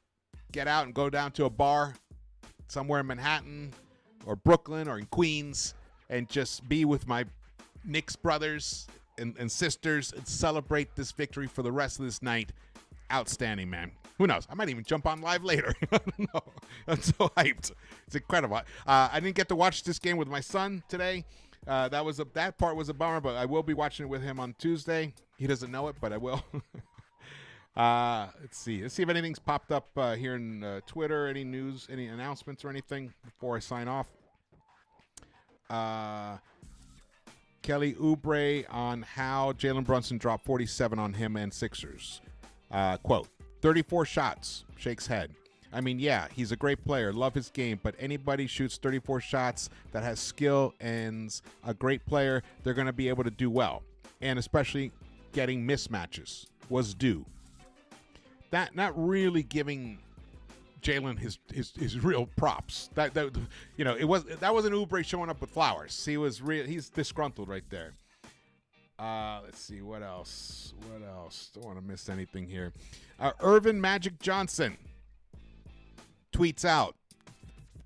get out and go down to a bar somewhere in Manhattan or Brooklyn or in Queens and just be with my Knicks brothers and sisters and celebrate this victory for the rest of this night. Outstanding, man. Who knows? I might even jump on live later. I don't know. I'm so hyped. It's incredible. I didn't get to watch this game with my son today. That part was a bummer, but I will be watching it with him on Tuesday. He doesn't know it, but I will. Let's see if anything's popped up here in Twitter, any news, any announcements or anything before I sign off. Kelly Oubre on how Jalen Brunson dropped 47 on him and Sixers. Quote, 34 shots, shakes head. I mean, yeah, he's a great player. Love his game. But anybody shoots 34 shots that has skill and a great player, they're going to be able to do well. And especially getting mismatches was due. That not really giving Jalen his real props. That wasn't Oubre showing up with flowers. He's disgruntled right there. Let's see what else. Don't want to miss anything here. Irvin Magic Johnson tweets out,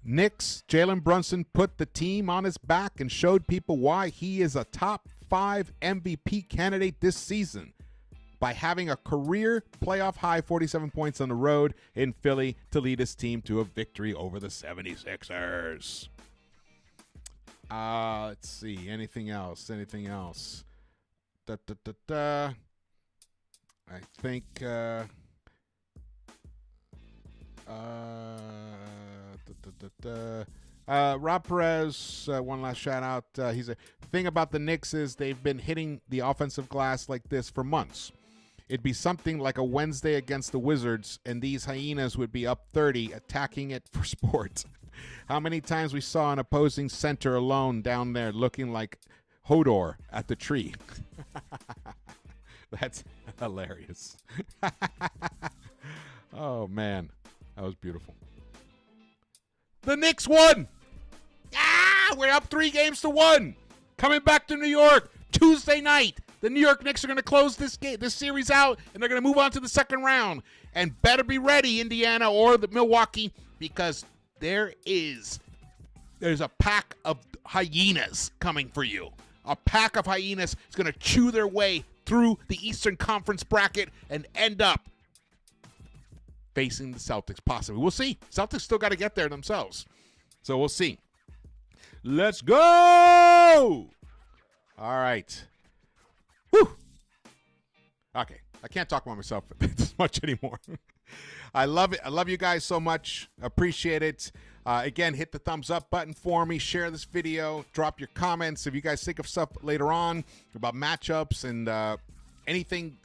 Knicks, Jalen Brunson put the team on his back and showed people why he is a top 5 MVP candidate this season by having a career playoff high 47 points on the road in Philly to lead his team to a victory over the 76ers. Let's see. Anything else? I think Rob Perez, one last shout out. He's a thing about the Knicks is they've been hitting the offensive glass like this for months. It'd be something like a Wednesday against the Wizards, and these hyenas would be up 30 attacking it for sport. How many times we saw an opposing center alone down there looking like Hodor at the tree. That's hilarious. Oh, man. That was beautiful. The Knicks won. We're up 3-1. Coming back to New York Tuesday night. The New York Knicks are going to close this series out, and they're going to move on to the second round. And better be ready, Indiana or the Milwaukee, because there's a pack of hyenas coming for you. A pack of hyenas is going to chew their way through the Eastern Conference bracket and end up facing the Celtics, possibly. We'll see. Celtics still got to get there themselves. So we'll see. Let's go! All right. Whew. Okay. I can't talk about myself this much anymore. I love it. I love you guys so much. Appreciate it. Again, hit the thumbs up button for me. Share this video. Drop your comments. If you guys think of stuff later on about matchups and anything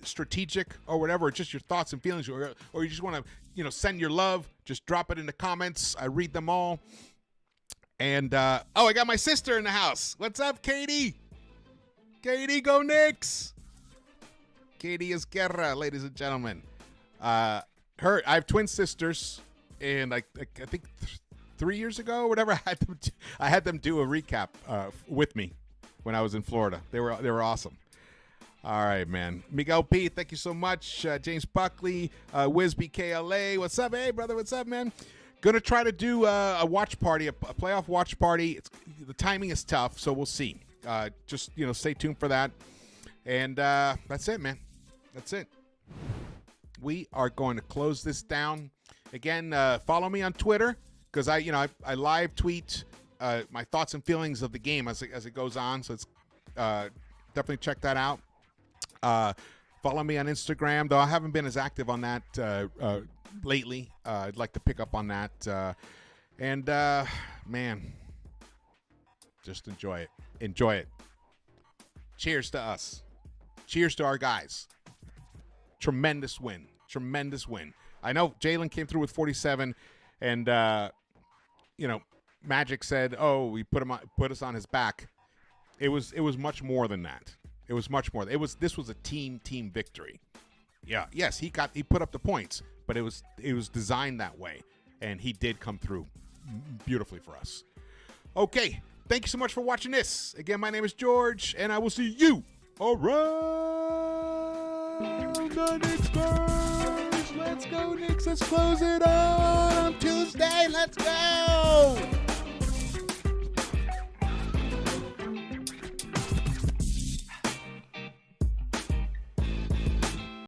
strategic or whatever, or just your thoughts and feelings, or you just want to, send your love, just drop it in the comments. I read them all. And, I got my sister in the house. What's up, Katie? Katie, go Knicks. Katie Esquerra, ladies and gentlemen. I have twin sisters. and I think 3 years ago or whatever, I had them do a recap with me when I was in Florida. They were awesome. All right, man. Miguel P, thank you so much. James Buckley, Wisby KLA, what's up? Hey, brother, what's up, man? Gonna try to do a watch party, a playoff watch party. The timing is tough, so we'll see. Just stay tuned for that. And that's it, man. That's it. We are going to close this down. Again, follow me on Twitter because I live tweet my thoughts and feelings of the game as it goes on. So it's definitely check that out. Follow me on Instagram, though I haven't been as active on that lately. I'd like to pick up on that. Man, just enjoy it. Enjoy it. Cheers to us. Cheers to our guys. Tremendous win. Tremendous win. I know Jalen came through with 47, and Magic said, "Oh, we put us on his back." It was much more than that. It was much more. This was a team victory. Yeah. Yes, he put up the points, but it was designed that way, and he did come through beautifully for us. Okay, thank you so much for watching this. Again, my name is George, and I will see you around the Knicks-Verse. Let's go, Knicks. Let's close it on Tuesday. Let's go.